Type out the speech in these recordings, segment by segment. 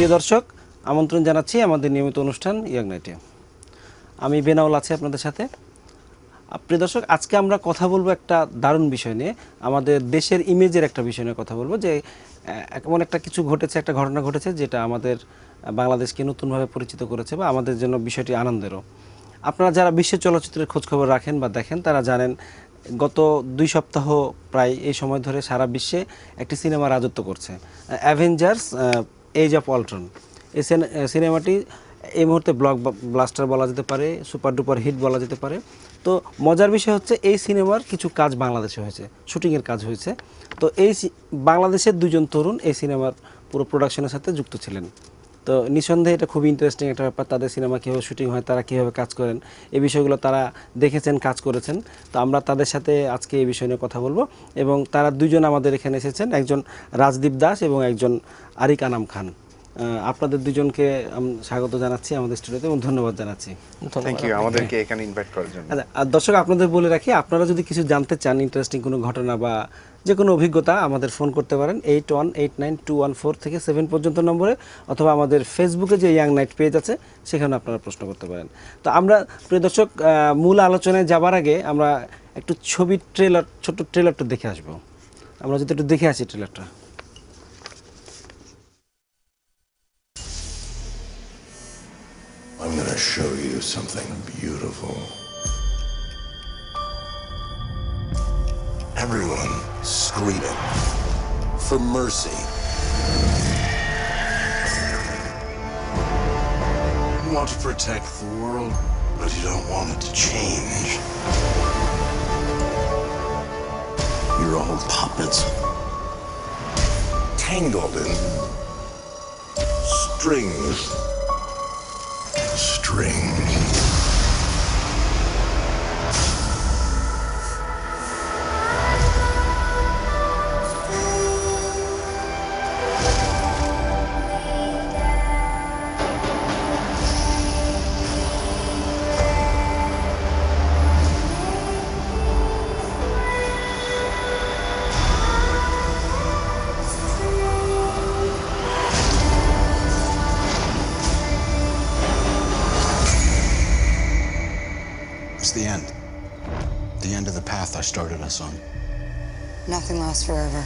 প্রিয় দর্শক, আমন্ত্রণ জানাচ্ছি আমাদের নিয়মিত অনুষ্ঠান ইয়াং নাইটে। আমি বেনাউল আছি আপনাদের সাথে। প্রিয় দর্শক, আজকে আমরা কথা বলবো একটা দারুণ বিষয় নিয়ে, আমাদের দেশের ইমেজের একটা বিষয় নিয়ে কথা বলবো। যে এমন একটা কিছু ঘটেছে, একটা ঘটনা ঘটেছে যেটা আমাদের বাংলাদেশকে নতুনভাবে পরিচিত করেছে বা আমাদের জন্য বিষয়টি আনন্দেরও। আপনারা যারা বিশ্ব চলচ্চিত্রের খোঁজখবর রাখেন বা দেখেন তারা জানেন, গত 2 সপ্তাহ প্রায় এই সময় ধরে সারা বিশ্বে একটি সিনেমা রাজত্ব করছে, অ্যাভেঞ্জার্স এজ অফ অল্ট্রন। এই সিনেমাটি এই মুহূর্তে ব্লাস্টার বলা যেতে পারে, সুপার ডুপার হিট বলা যেতে পারে। তো মজার বিষয় হচ্ছে এই সিনেমার কিছু কাজ বাংলাদেশে হয়েছে, শুটিংয়ের কাজ হয়েছে। তো বাংলাদেশের 2জন তরুণ এই সিনেমার পুরো প্রোডাকশনের সাথে যুক্ত ছিলেন। তো নিঃসন্দেহে এটা খুবই ইন্টারেস্টিং একটা ব্যাপার, তাদের সিনেমা কীভাবে শুটিং হয়, তারা কীভাবে কাজ করেন, এই বিষয়গুলো তারা দেখেছেন, কাজ করেছেন। তো আমরা তাদের সাথে আজকে এই বিষয় নিয়ে কথা বলবো। এবং তারা 2জন আমাদের এখানে এসেছেন, একজন রাজদীপ দাস এবং একজন আরিক আনাম খান। আপনাদের 2জনকে স্বাগত জানাচ্ছি আমাদের স্টুডিওতে এবং ধন্যবাদ জানাচ্ছি। থ্যাংক ইউ আমাদেরকে এখানে ইনভাইট করার জন্য। আর দর্শক, আপনাদের বলে রাখি, আপনারা যদি কিছু জানতে চান, ইন্টারেস্টিং কোনো ঘটনা বা যে কোনো অভিজ্ঞতা, আমাদের ফোন করতে পারেন 8189214214 থেকে 7 পর্যন্ত নম্বরে, অথবা আমাদের ফেসবুকে যে ইয়াং নাইট পেজ আছে সেখানে আপনারা প্রশ্ন করতে পারেন। তো আমরা প্রিয় দর্শক, মূল আলোচনায় যাবার আগে আমরা একটু ছবির ছোট্ট ট্রেলারটা দেখে আসবো। আমরা যদি একটু দেখে আসি ট্রেলারটা। I'm gonna show you something beautiful. Everyone screaming for mercy. You want to protect the world, but you don't want it to change. You're all puppets, tangled in strings. It's the end. The end of the path I started us on. Nothing lasts forever.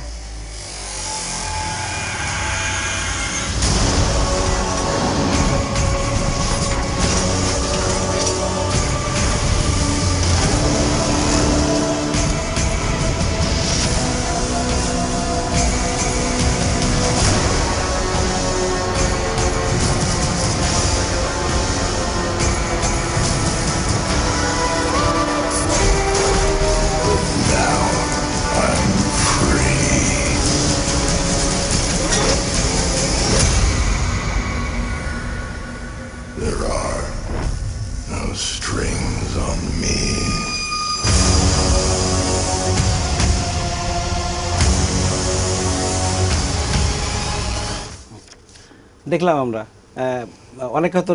There are no strings on me. দেখলাম আমরা, অনেকে হয়তো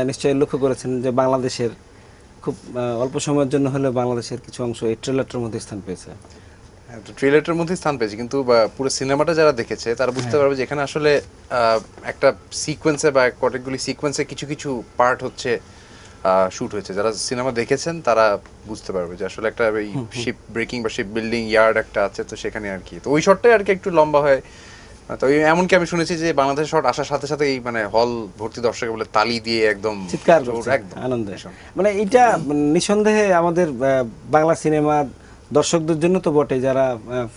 নিশ্চয়ই লক্ষ্য করেছেন যে বাংলাদেশের খুব অল্প সময়ের জন্য হলেও বাংলাদেশের কিছু অংশ এই ট্রেলারটার মধ্যে স্থান পেয়েছে। ট্রেলারটার মধ্যে স্থান পেয়েছে, কিন্তু পুরো সিনেমাটা যারা দেখেছে তারা বুঝতে পারবে যে এখানে আসলে একটা সিকোয়েন্সে বা কতগুলি সিকোয়েন্সে কিছু কিছু পার্ট হচ্ছে শুট হয়েছে। যারা সিনেমা দেখেছেন তারা বুঝতে পারবে যে আসলে একটা ওই শিপ ব্রেকিং বা শিপ বিল্ডিং ইয়ার্ড একটা আছে, তো সেখানে আর কি, তো ওই শটটাই আর কি একটু লম্বা হয়। তো এমনকি আমি শুনেছি যে বাংলাদেশ শট আসার সাথে সাথে এই মানে হল ভর্তি দর্শক বলে তালি দিয়ে একদম চিৎকার করছে আনন্দে। মানে এটা নিঃসন্দেহে আমাদের বাংলা সিনেমা দর্শকদের জন্য তো বটে, যারা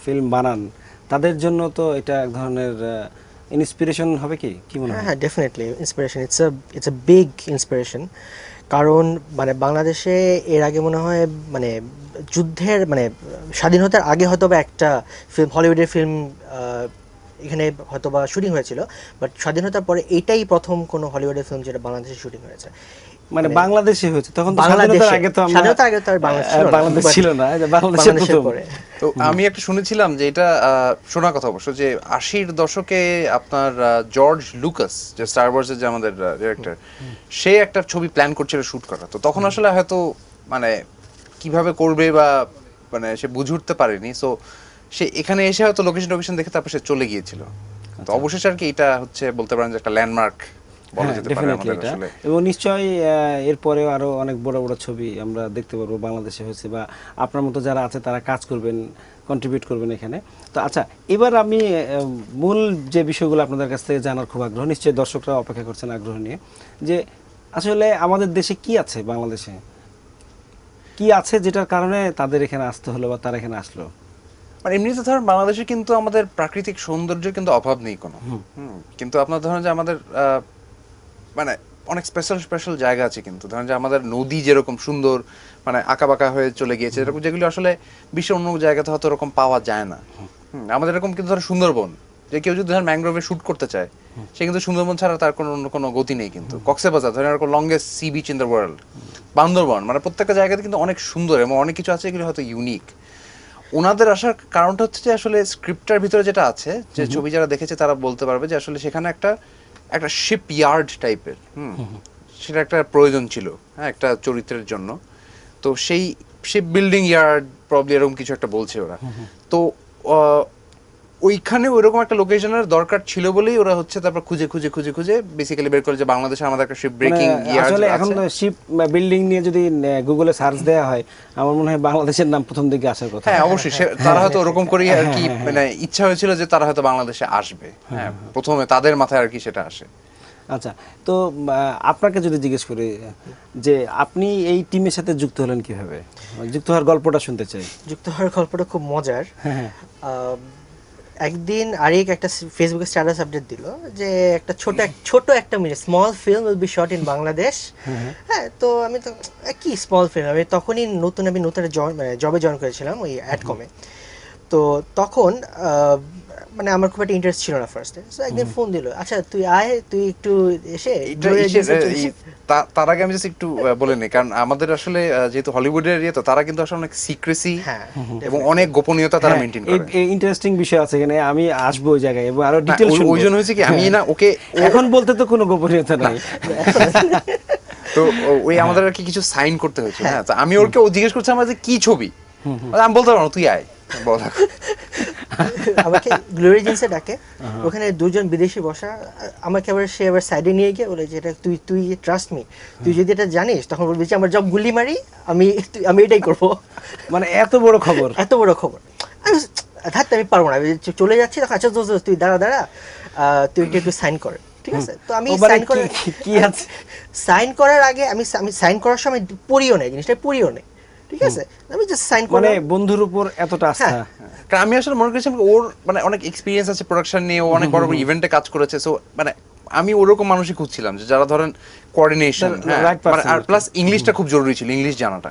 ফিল্ম বানান তাদের জন্য তো এটা এক ধরনের ইন্সপিরেশন হবে। কি মনে হয়? হ্যাঁ, definitely inspiration. It's a big inspiration. কারণ মানে বাংলাদেশে এর আগে মনে হয় মানে যুদ্ধের মানে স্বাধীনতার আগে হয়তো বা একটা ফিল্ম, হলিউডের ফিল্ম এখানে হয়তো বা শুটিং হয়েছিল, বাট স্বাধীনতার পরে এটাই প্রথম কোনো হলিউডের ফিল্ম যেটা বাংলাদেশে শুটিং হয়েছে। মানে বাংলাদেশে হয়েছে, তখন তো স্বাধীনতার আগে তো আর বাংলাদেশ ছিল না, বাংলাদেশের পরে। তো আমি একটা শুনেছিলাম যে এটা শোনার কথা অবশ্য, যে 80-র দশকে আপনার জর্জ লুকাস, যে স্টার ওয়ার্সের যে আমাদের ডিরেক্টর, সে একটা ছবি প্ল্যান করছিল শুট করা। তো তখন আসলে হয়তো মানে কিভাবে করবে বা মানে সে বুঝে উঠতে পারেনি, সো সে এখানে এসে হয়তো লোকেশন দেখে তারপর সে চলে গিয়েছিল। তো অবশেষে আর কি এটা হচ্ছে বলতে পারেন যে একটা ল্যান্ডমার্ক বলা যেতে পারে ডেফিনেটলি আমাদের এটা, আসলে। এবং নিশ্চয়ই এরপরেও আরো অনেক বড় বড় ছবি আমরা দেখতে পারবো বাংলাদেশে হয়েছে, বা আপনার মতো যারা আছে তারা কাজ করবেন, কন্ট্রিবিউট করবেন এখানে। তো আচ্ছা, এবার আমি মূল যে বিষয়গুলো আপনাদের কাছ থেকে জানার খুব আগ্রহ, নিশ্চয়ই দর্শকরা অপেক্ষা করছেন আগ্রহ নিয়ে, যে আসলে আমাদের দেশে কি আছে, বাংলাদেশে কি আছে যেটার কারণে তাদের এখানে আসতে হলো বা তারা এখানে আসলো? মানে এমনিতে ধরেন বাংলাদেশে কিন্তু আমাদের প্রাকৃতিক সৌন্দর্যের কিন্তু অভাব নেই কোনো। কিন্তু আপনার ধরেন যে আমাদের মানে অনেক স্পেশাল স্পেশাল জায়গা আছে, কিন্তু ধরেন যে আমাদের নদী যেরকম সুন্দর মানে আঁকাবাঁকা হয়ে চলে গিয়েছে, এরকম যেগুলো আসলে বিশ্বের অন্য জায়গাতে হয়তো এরকম পাওয়া যায় না। আমাদের এরকম কিন্তু ধরেন সুন্দরবন, যে কেউ যদি ধরেন ম্যাংগ্রোভে শুট করতে চায়, সে কিন্তু সুন্দরবন ছাড়া তার কোনো অন্য কোনো গতি নেই। কিন্তু কক্সবাজার ধরেন এরকম longest sea beach in the world, Bandarban, মানে প্রত্যেকটা জায়গাতে কিন্তু অনেক সুন্দর এবং অনেক কিছু আছে এগুলো হয়তো ইউনিক। ওনাদের আসার কারণটা হচ্ছে যে আসলে স্ক্রিপ্টটার ভিতরে যেটা আছে, যে ছবি যারা দেখেছে তারা বলতে পারবে যে আসলে সেখানে একটা একটা শিপ ইয়ার্ড টাইপের সেটা একটা প্রয়োজন ছিল, হ্যাঁ, একটা চরিত্রের জন্য। তো সেই শিপ বিল্ডিং ইয়ার্ড প্রবলি এরকম কিছু একটা বলছে ওরা। তো ওইখানে ওইরকম একটা লোকেশনের দরকার ছিল বলেই ওরা হচ্ছে তারপর খুঁজে খুঁজে খুঁজে খুঁজে বেসিক্যালি বের করে যে বাংলাদেশে আমাদের একটা শিপ ব্রেকিং ইয়ার্ড আসলে আছে। এখন শিপ বিল্ডিং নিয়ে যদি গুগলে সার্চ দেওয়া হয়, আমার মনে হয় বাংলাদেশের নাম প্রথম দিকে আসার কথা। হ্যাঁ অবশ্যই, তারা হয়তো ওরকম করেই আর কি মানে ইচ্ছা হয়েছিল যে তারা হয়তো বাংলাদেশে আসবে, হ্যাঁ প্রথমে তাদের মাথায় আর কি সেটা আসে। আচ্ছা, তো আপনাকে যদি জিজ্ঞেস করি যে আপনি এই টিমের সাথে যুক্ত হলেন কিভাবে, যুক্ত হওয়ার গল্পটা শুনতে চাই। যুক্ত হওয়ার গল্পটা খুব মজার। একদিন আরেক একটা ফেসবুকে স্ট্যাটাস আপডেট দিল যে একটা ছোট একটা minute small film will be shot in Bangladesh. হ্যাঁ, তো আমি তো কি স্মল ফিল্ম, আমি তখনই নতুন জবে জয়েন করেছিলাম ওই অ্যাডকমে। তো তখন মানে আমার খুব একটা ইন্টারেস্ট ছিল না ফার্স্টে। সো একদিন ফোন দিল, আচ্ছা তুই আয়, তুই একটু এসে তার আগে আমি জাস্ট একটু বলে নিই, কারণ আমাদের আসলে যেহেতু হলিউডের এরিয়া, তো তারা কিন্তু আসলে অনেক সিক্রেসি এবং অনেক গোপনীয়তা তারা মেনটেন করে। ইন্টারেস্টিং বিষয় আছে এখানে, আমি আসবো ওই জায়গায় এবং আরো ডিটেইলস শুনবো। ওই জন্য হয়েছে কি, আমি না ওকে এখন বলতে তো কোনো গোপনীয়তা নাই। তো ওই আমাদের আর কি কিছু সাইন করতে হয়েছে, হ্যাঁ। তো আমি ওকে ও জিজ্ঞেস করছে আমার যে কি ছবি, আমি বলতে পারবো না, তুই আয় বল। আমাকে গ্লোরি জিন্সে ডাকে, ওখানে দুজন বিদেশি বসা, আমাকে আবার সে আবার সাইডে নিয়ে গিয়ে বলে যে এটা তুই ট্রাস্ট মি, তুই যদি এটা জানিস তখন বলবি যে আমার জব গুলি মারি, আমি এটাই করবো। মানে এত বড় খবর, এত বড় খবর, থাকতে আমি পারবো না, আমি চলে যাচ্ছি তখন, আচ্ছা তুই দাঁড়া তুই একটু সাইন কর, ঠিক আছে। তো আমি সাইন করার আগে আমি সাইন করার সময় পড়িও নেই, জিনিসটা পড়িও নেই, ঠিক আছে। আমি জাস্ট সাইন করলাম, মানে বন্ধুর উপর এতটা আস্থা। কারণ আমি আসলে মনে করছিলাম ওর মানে অনেক এক্সপিরিয়েন্স আছে প্রোডাকশন নিয়ে, ও অনেক বড় বড় ইভেন্টে কাজ করেছে। সো মানে আমি ওরকম মানুষই খুঁজছিলাম যে যারা ধরেন কোঅর্ডিনেশন, আর প্লাস ইংলিশটা খুব জরুরি ছিল, ইংলিশ জানাটা।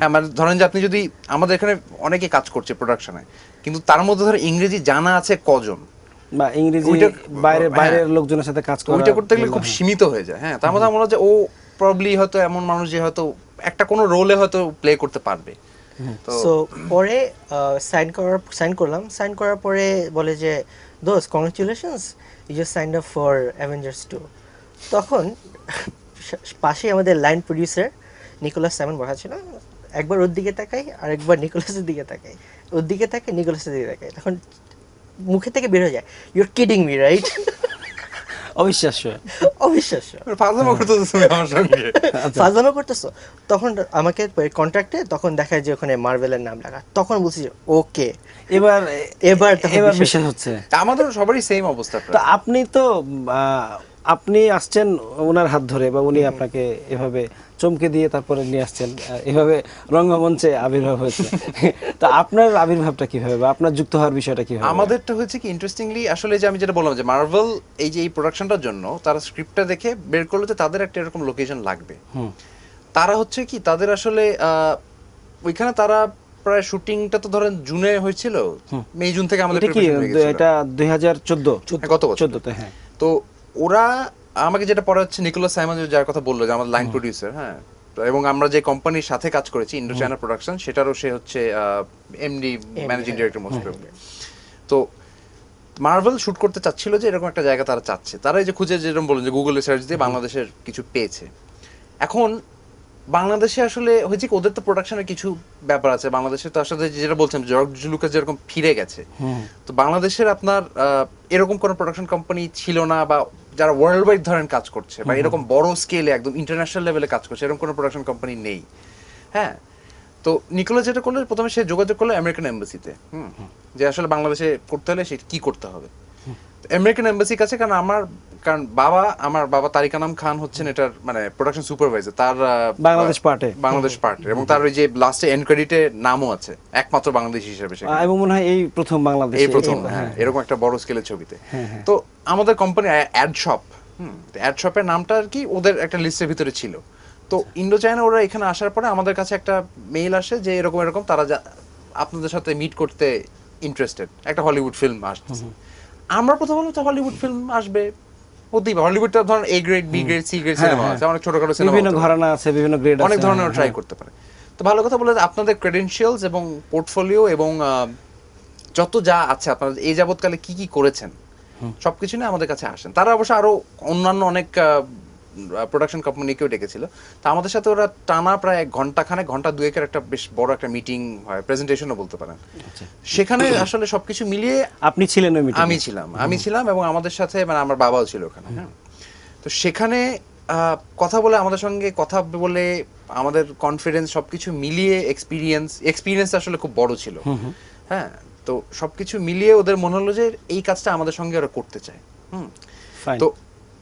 হ্যাঁ, মানে ধরেন যে আপনি যদি আমাদের এখানে অনেকে কাজ করছে প্রোডাকশনে, কিন্তু তার মধ্যে ধরেন ইংরেজি জানা আছে কজন, বা ইংরেজি বাইরের লোকজনের সাথে কাজ করা, ওইটা করতে গেলে খুব সীমিত হয়ে যায়। হ্যাঁ, তার মধ্যে মনে হয় যে ও প্রবলি হয়তো এমন মানুষ যে হয়তো একটা কোনো রোলে হয়তো প্লে করতে পারবে। সো পরে সাইন করলাম, সাইন করার পরে বলে যে দোস্ত congratulations, you just signed up for Avengers 2। তখন পাশে আমাদের লাইন প্রডিউসার নিকোলাস সাইমন বসা ছিল, একবার ওর দিকে তাকাই আর একবার নিকোলাসের দিকে তাকাই, ওর দিকে তাকাই নিকোলাসের দিকে তাকাই, তখন মুখে থেকে বের হয়ে যায়, ইউর কিডিং মি রাইট। অবিশ্বাস্য। ফাজলামো করতেছো। তখন আমাকে কন্ট্রাক্টে তখন দেখায় যে ওখানে মার্ভেলের নাম লেখা, তখন বুঝছি ওকে এবার বিশ্বাস হচ্ছে। আমাদের সবারই সেম অবস্থা। তো আপনি আসছেন ওনার হাত ধরে, বা উনি আপনাকে এভাবে চমকে দিয়ে তারপরে নিয়ে আসছেন, এভাবে রঙ্গমঞ্চে আবির্ভাব হয়েছে। তো আপনার আবির্ভাবটা কিভাবে, বা আপনার যুক্ত হওয়ার বিষয়টা কিভাবে? আমাদেরটা হয়েছে কি ইন্টারেস্টিংলি, আসলে যে আমি যেটা বললাম যে মার্ভেল এই যে এই প্রোডাকশনটার জন্য তারা স্ক্রিপ্টটা দেখে বের করলো যে তাদের একটা এরকম লোকেশন লাগবে। তারা হচ্ছে কি তাদের আসলে ওইখানে তারা প্রায় শুটিংটা তো ধরেন জুনে হয়েছিল, মে জুন থেকে আমাদের এটা 2014 গত বছর। হ্যাঁ। তো ওরা আমাকে যেটা পড়া হচ্ছে নিকোলাস সাইমন যার কথা বললো যে আমাদের লাইন প্রডিউসার, হ্যাঁ, এবং আমরা যে কোম্পানির সাথে কাজ করেছি ইন্ডো চায়না প্রোডাকশন, সেটারও সে হচ্ছে MD managing director most probably. তো মার্ভেল শুট করতে চাচ্ছিল যে এরকম একটা জায়গা তারা চাচ্ছে, তারা এই যে খুঁজে যেরকম বললেন যে গুগলে সার্চ দিয়ে বাংলাদেশের কিছু পেয়েছে। এখন বাংলাদেশে আসলে হয়েছে কি, ওদের তো প্রোডাকশনের কিছু ব্যাপার আছে। বাংলাদেশে তো আসলে যেটা বলছেন জর্জ লুকাস যেরকম ফিরে গেছে, তো বাংলাদেশের আপনার এরকম কোনো প্রোডাকশন কোম্পানি ছিল না, বা যারা ওয়ার্ল্ড ওয়াইড ধরেন কাজ করছে বা এরকম বড় স্কেলে একদম ইন্টারন্যাশনাল লেভেলে কাজ করছে, এরকম কোনো প্রোডাকশন কোম্পানি নেই। হ্যাঁ, তো নিকোলাস যেটা করলো, প্রথমে সে যোগাযোগ করলো আমেরিকান এম্বাসিতে, যে আসলে বাংলাদেশে করতে হলে সে কি করতে হবে। আমেরিকান এম্বাসির কাছে, কারণ আমার বাবা তারিক আনাম খান হচ্ছেন এটার মানে প্রোডাকশন সুপারভাইজার, তার বাংলাদেশ পার্টে। বাংলাদেশ পার্টের, এবং তার ওই যে লাস্টে এন্ড ক্রেডিটে নামও আছে একমাত্র বাংলাদেশী হিসেবে সেখানে। এবং মনে হয় এই প্রথম বাংলাদেশে এই প্রথম, হ্যাঁ, এরকম একটা বড় স্কেলের ছবিতে। তো আমাদের কোম্পানি অ্যাড শপ, অ্যাড শপের নামটা আর কি ওদের একটা লিস্টের ভিতরে ছিল। তো ইন্ডো চায়না ওরা এখানে আসার পরে আমাদের কাছে একটা মেইল আসে যে এরকম এরকম তারা আপনাদের সাথে মিট করতে ইন্টারেস্টেড, একটা হলিউড ফিল্ম আসছে। আমরা প্রথম বললাম তো হলিউড ফিল্ম আসবে, হতেই পারে, হলিউডটা ধরেন A grade, B grade, C grade cinema আছে, অনেক ছোটখাটো সিনেমা, বিভিন্ন ঘরানা আছে, বিভিন্ন গ্রেড আছে, অনেক ধরনের ট্রাই করতে পারে। তো ভালো কথা বলে আপনাদের ক্রেডেনশিয়ালস এবং পোর্টফোলিও এবং যত যা আছে আপনারা এই যাবৎকালে কি কি করেছেন সবকিছু নিয়ে আমাদের কাছে আসেন। তারা অবশ্য আরো অন্যান্য অনেক প্রোডাকশন কোম্পানিকেও ডেকেছিল। তা আমাদের সাথে ওরা টানা প্রায় ঘন্টা দুয়েকের একটা বেশ বড় একটা মিটিং হয়, প্রেজেন্টেশনও বলতে পারেন। সেখানে আসলে সবকিছু মিলিয়ে আপনি ছিলেন ওই মিটিং? আমি ছিলাম এবং আমাদের সাথে মানে আমার বাবাও ছিল ওখানে। হ্যাঁ, তো সেখানে কথা বলে, আমাদের সঙ্গে কথা বলে, আমাদের কনফিডেন্স সবকিছু মিলিয়ে এক্সপিরিয়েন্স আসলে খুব বড় ছিল। হ্যাঁ, তো সবকিছু মিলিয়ে ওদের মনে হলো যে এই কাজটা আমাদের সঙ্গে ওরা করতে চায়। তো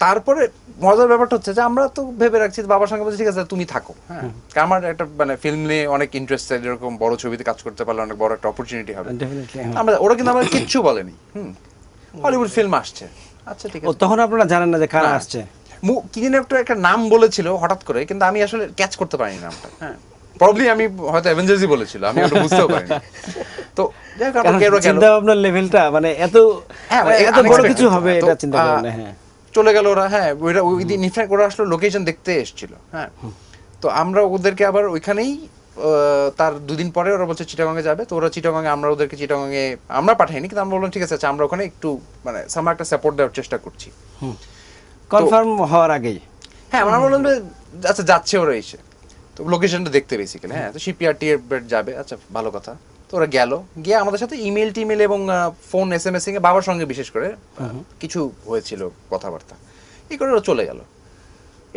তারপরে মজার ব্যাপারটা হচ্ছে যে আমরা তো ভেবে রাখছি, বাবার সঙ্গে বলছি ঠিক আছে তুমি থাকো। হ্যাঁ, আমার একটা মানে ফিল্ম নিয়ে অনেক ইন্টারেস্টেড, এরকম বড় ছবিতে কাজ করতে পারলে অনেক বড় একটা অপরচুনিটি হবে। ওরা কিন্তু আমার কিচ্ছু বলেনি, হলিউড ফিল্ম আসছে, আচ্ছা ঠিক আছে। তখন আপনারা জানেন না যে কারা আসছে? কি যেন একটা নাম বলেছিল হঠাৎ করে, কিন্তু আমি আসলে ক্যাচ করতে পারিনি নামটা। হ্যাঁ, প্রবলি আমি হয়তো অ্যাভেঞ্জার্সই বলেছিল, আমি ওটা বুঝতেও পারিনি। তো চিন্তা ভাবনার লেভেলটা মানে এত বড় কিছু হবে এটা চিন্তা করেন না। হ্যাঁ, চলে গেল ওরা। হ্যাঁ, ওই দিন ইনফ্যাক্ট ওরা আসলে লোকেশন দেখতে এসেছিল। হ্যাঁ, তো আমরা ওদেরকে আবার ওইখানেই তার দুদিন পরে ওরা বলছে চিটাগংয়ে যাবে। তো ওরা চিটাগংয়ে, আমরা ওদেরকে চিটাগংয়ে আমরা পাঠাইনি, কিন্তু আমরা বললাম ঠিক আছে, আমরা ওখানে একটু মানে সামা একটা সাপোর্ট দেওয়ার চেষ্টা করছি কনফার্ম হওয়ার আগেই। হ্যাঁ, আমরা বললাম যে আচ্ছা যাচ্ছে ওরা এসে, তো লোকেশনটা দেখতে বেসিক্যালি। হ্যাঁ, তো শিপইয়ার্ডটি যাবে, আচ্ছা ভালো কথা। তো ওরা গিয়ে আমাদের সাথে ইমেল টিমেল এবং ফোন এসএমএসিং এ বাবার সঙ্গে বিশেষ করে কিছু হয়েছিল কথাবার্তা, এই করে ওরা চলে গেল।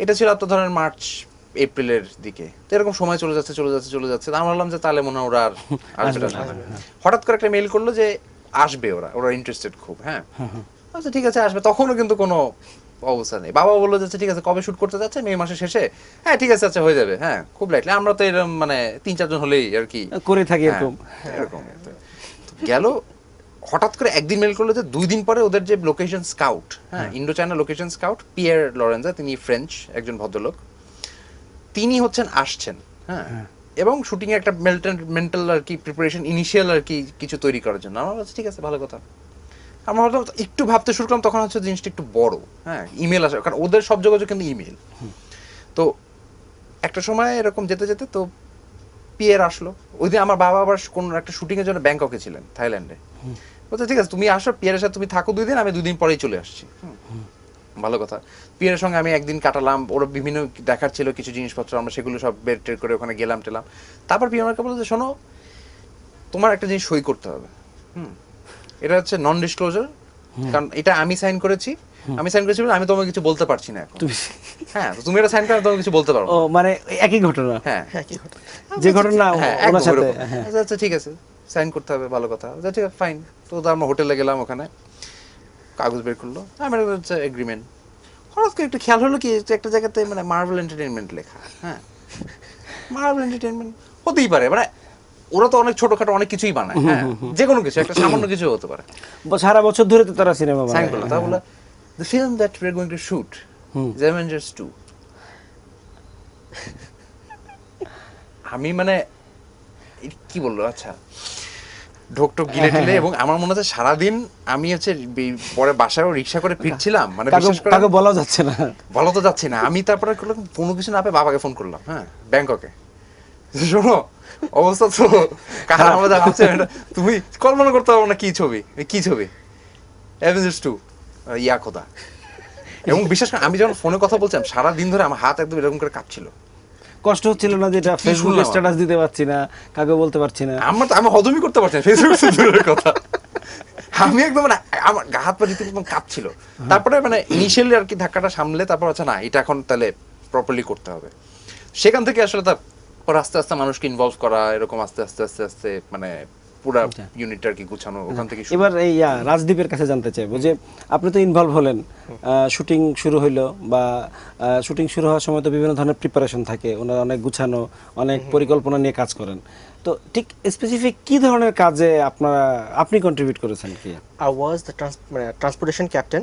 এটা ছিল আপনার ধরেন মার্চ এপ্রিলের দিকে। তো এরকম সময় চলে যাচ্ছে। আমরা বললাম যে তাহলে মনে হয় ওরা আর আসবে না। হঠাৎ করে একটা মেইল করলো যে আসবে ওরা ইন্টারেস্টেড খুব। হ্যাঁ, আচ্ছা ঠিক আছে আসবে। তখনও কিন্তু কোনো অবস্থা নেই। বাবা বললো যে ঠিক আছে কবে শুট করতে যাচ্ছে, মে মাসের শেষে। হ্যাঁ ঠিক আছে, আচ্ছা হয়ে যাবে। হ্যাঁ, খুব লাইটলি। আমরা তো এরকম মানে 3-4 জন হলেই আর কি করে থাকি এরকম। গেল। হঠাৎ করে একদিন মেল করলো যে 2 দিন পরে ওদের যে লোকেশন স্কাউট, হ্যাঁ, Indo China location scout Pierre Lorenza, তিনি ফ্রেঞ্চ একজন ভদ্রলোক, তিনি আসছেন। হ্যাঁ, এবং শুটিং এর একটা মেন্টাল আর কি প্রিপারেশন, ইনিশিয়াল আর কি কিছু তৈরি করার জন্য। আমার কাছে ঠিক আছে ভালো কথা। আমরা হয়তো একটু ভাবতে শুরু করলাম, তখন হচ্ছে জিনিসটা একটু বড়। হ্যাঁ, ইমেল আসে, কারণ ওদের সব যোগাযোগ কিন্তু ইমেল। তো একটা সময় এরকম যেতে যেতে তো পিয়ার আসলো। ওই দিন আমার বাবা আবার কোন একটা শুটিং এর জন্য ব্যাংককে ছিলেন, থাইল্যান্ডে। বলছে ঠিক আছে তুমি আসো, পিয়ারের সাথে তুমি থাকো 2 দিন, আমি 2 দিন পরেই চলে আসছি। ভালো কথা। পিয়ারের সঙ্গে আমি একদিন কাটালাম, ওরা বিভিন্ন দেখার ছিল কিছু জিনিসপত্র, আমরা সেগুলো সব বের টের করে ওখানে গেলাম টেলাম। তারপর পিয়ার আমাকে বললো যে শোনো, তোমার একটা জিনিস সই করতে হবে। এটা হচ্ছে নন ডিসক্লোজার, কারণ এটা আমি সাইন করেছি বলে আমি তোমাকে কিছু বলতে পারছি না এখন। হ্যাঁ, তুমি এটা সাইন করে তোমাকে কিছু বলতে পারবো। ও মানে একই ঘটনা। হ্যাঁ, যে ঘটনা ওনার সাথে। আচ্ছা ঠিক আছে, সাইন করতে হবে, ভালো কথা। আচ্ছা ঠিক আছে, ফাইন। তো আমরা হোটেলে গেলাম, ওখানে কাগজ বের করলো, আমার হচ্ছে এগ্রিমেন্ট। হঠাৎ করে একটু খেয়াল হলো কি একটা জায়গাতে মানে মার্বেল এন্টারটেইনমেন্ট লেখা। হ্যাঁ, মার্বেল এন্টারটেইনমেন্ট হতেই পারে, মানে ওরা তো অনেক ছোটখাটো অনেক কিছুই বানায়। হ্যাঁ, যে কোনো কিছু, একটা সামান্য কিছু হতে পারে। সারা বছর ধরে তো তারা সিনেমা বানায়। সাইন করলো, তা বললো the film that we're going to shoot is Avengers 2. আমি মানে কি বললো, আচ্ছা ঢোকটোক গিলে টিলে, এবং আমার মনে হচ্ছে সারাদিন আমি পরে বাসায় রিক্সা করে ফিরছিলাম, মানে বিশেষ করে কাউকে বলা যাচ্ছে না, বলা তো যাচ্ছে না। আমি তারপরে কোনো কিছু না পেয়ে বাবাকে ফোন করলাম। হ্যাঁ, ব্যাংককে, শোনো অবস্থা তো কারণ আমরা যা ভাবছি তুমি কল্পনা করতে পারবো না। কি ছবি অ্যাভেঞ্জার্স 2, ইয়া খোদা। এবং বিশেষ করে আমি যখন ফোনে কথা বলছিলাম সারাদিন ধরে আমার হাত একদম এরকম করে কাঁপছিল। কষ্ট হচ্ছিল না যেটা ফেসবুকে শুনলাম? স্ট্যাটাস দিতে পারছি না, কাউকে বলতে পারছি না? আমি হজমই করতে পারছি না ফেসবুক দূরের কথা। আমি একদম মানে আমার গা হাত পা রীতিমতো কাঁপছিল। তারপরে মানে ইনিশিয়ালি আর কি ধাক্কাটা সামলে তারপর আচ্ছা না এটা এখন তাহলে প্রপারলি করতে হবে। সেখান থেকে আসলে তারপর আস্তে আস্তে মানুষকে ইনভলভ করা, এরকম আস্তে আস্তে আস্তে আস্তে মানে পুরা ইউনিটটা আর কি গুছানো ওখান থেকে শুরু। এবার এই রাজদীপের কাছে জানতে চাইবো যে আপনি তো ইনভলভ হলেন, শুটিং শুরু হইলো বা শুটিং শুরু হওয়ার সময় তো বিভিন্ন ধরনের প্রিপারেশন থাকে, ওনারা অনেক গুছানো, অনেক পরিকল্পনা নিয়ে কাজ করেন। তো ঠিক স্পেসিফিক কি ধরনের কাজে আপনি কন্ট্রিবিউট করেছেন কি? I was the transportation captain.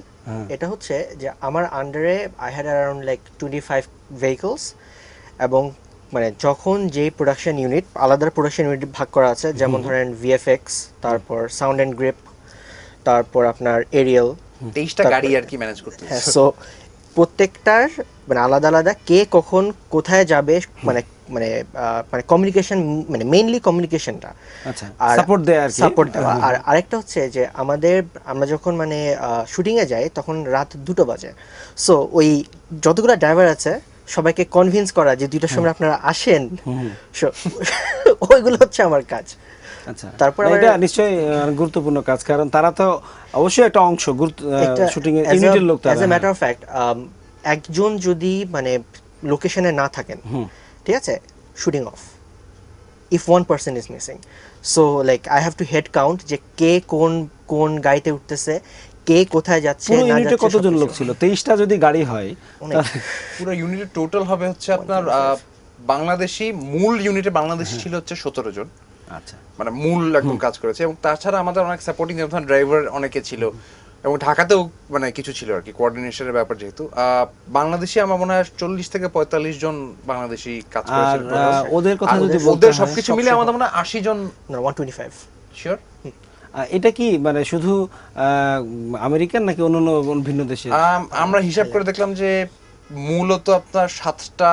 এটা হচ্ছে যে আমার আন্ডারে I had around like 25 vehicles, এবং মানে যখন যেই প্রোডাকশন ইউনিট, আলাদা প্রোডাকশন ইউনিট ভাগ করা আছে, যেমন ধরেন ভিএফএক্স, তারপর সাউন্ড অ্যান্ড গ্রিপ, তারপর আপনার এরিয়াল, 23টা গাড়ি আর কি ম্যানেজ করতে। হ্যাঁ। সো প্রত্যেকটার মানে আলাদা আলাদা কে কখন কোথায় যাবে, মানে মানে মানে কমিউনিকেশন, মানে মেইনলি কমিউনিকেশনটা, আচ্ছা, সাপোর্ট দেয়া আর কি। সাপোর্ট দেওয়া। আর আরেকটা হচ্ছে যে আমরা যখন মানে শুটিংয়ে যাই তখন রাত 2টো বাজে। সো ওই যতগুলো ড্রাইভার আছে সবাইকে কনভিন্স করা যে 2টার সময় আপনারা আসেন, So, ওইগুলো হচ্ছে আমার কাজ। আচ্ছা, তারপর না, এটা নিশ্চয়ই গুরুত্বপূর্ণ কাজ, কারণ তারা তো অবশ্যই একটা অংশ শুটিং এর ইউনিটের লোক। As a matter of fact, একজন যদি মানে লোকেশনে না থাকেন, ঠিক আছে, shooting of, if one person is missing. So like I have to head count যে কে কোন কোন গাড়িতে উঠতেছে, কে কোথায় যাচ্ছে পুরো না ইউনিটে যাচ্ছে, কতজন সবকিছু। লোক ছিল? 23টা যদি গাড়ি হয়, অনেক। পুরো ইউনিটের টোটাল হবে হচ্ছে আপনার বাংলাদেশি, মূল ইউনিটে বাংলাদেশি ছিল হচ্ছে 17 জন। আচ্ছা, মানে মূল একদম কাজ করেছে, এবং তাছাড়া আমাদের অনেক সাপোর্টিং যেমন ড্রাইভার অনেকে ছিল, এবং ঢাকাতেও মানে কিছু ছিল আর কি, কোঅর্ডিনেশনের ব্যাপার যেহেতু। বাংলাদেশি আমার মনে হয় 40 থেকে 45 জন বাংলাদেশি কাজ আর করেছিল। ওদের কথা আর যদি বলতে ওদের হয়, সবকিছু মিলে আমাদের মনে হয় 80 জন। না, 125। শিওর? এটা কি মানে শুধু আমেরিকান নাকি অন্যান্য ভিন্ন দেশে? আমরা হিসাব করে দেখলাম যে মূলত আপনার 7টা